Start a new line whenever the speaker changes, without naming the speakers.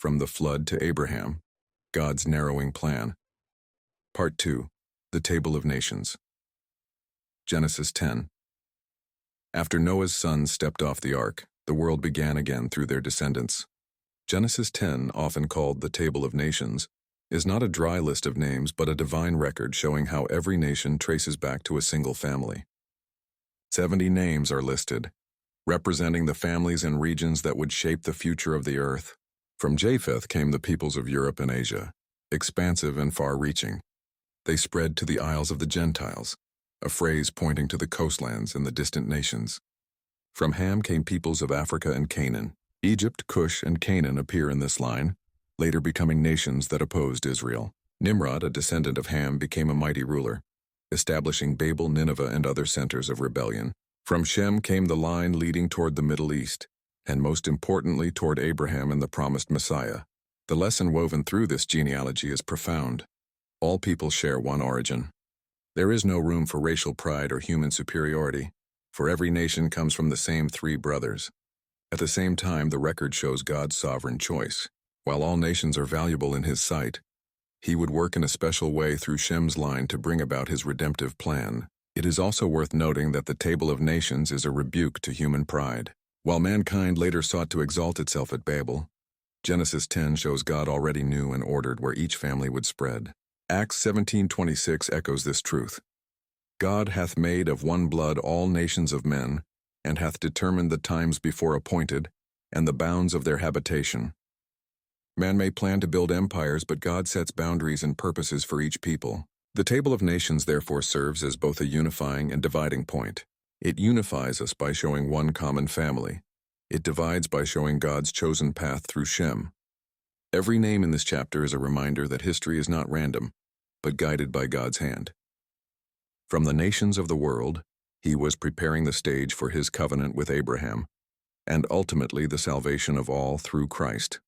From the flood to Abraham, God's narrowing plan. Part 2. The Table of Nations. Genesis 10. After Noah's sons stepped off the ark, the world began again through their descendants. Genesis 10, often called the Table of Nations, is not a dry list of names but a divine record showing how every nation traces back to a single family. 70 names are listed, representing the families and regions that would shape the future of the earth. From Japheth came the peoples of Europe and Asia, expansive and far-reaching. They spread to the isles of the Gentiles, a phrase pointing to the coastlands and the distant nations. From Ham came peoples of Africa and Canaan. Egypt, Cush, and Canaan appear in this line, later becoming nations that opposed Israel. Nimrod, a descendant of Ham, became a mighty ruler, establishing Babel, Nineveh, and other centers of rebellion. From Shem came the line leading toward the Middle East, and most importantly toward Abraham and the promised Messiah. The lesson woven through this genealogy is profound. All people share one origin. There is no room for racial pride or human superiority, for every nation comes from the same three brothers. At the same time, the record shows God's sovereign choice. While all nations are valuable in His sight, He would work in a special way through Shem's line to bring about His redemptive plan. It is also worth noting that the Table of Nations is a rebuke to human pride. While mankind later sought to exalt itself at Babel, Genesis 10 shows God already knew and ordered where each family would spread. Acts 17:26 echoes this truth. God hath made of one blood all nations of men, and hath determined the times before appointed, and the bounds of their habitation. Man may plan to build empires, but God sets boundaries and purposes for each people. The Table of Nations therefore serves as both a unifying and dividing point. It unifies us by showing one common family. It divides by showing God's chosen path through Shem. Every name in this chapter is a reminder that history is not random, but guided by God's hand. From the nations of the world, He was preparing the stage for His covenant with Abraham, and ultimately the salvation of all through Christ.